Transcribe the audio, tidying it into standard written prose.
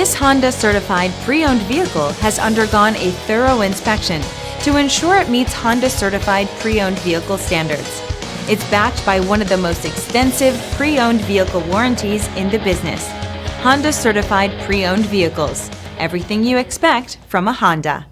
This Honda certified pre-owned vehicle has undergone a thorough inspection to ensure it meets Honda certified pre-owned vehicle standards. It's backed by one of the most extensive pre-owned vehicle warranties in the business. Honda certified pre-owned vehicles. Everything you expect from a Honda.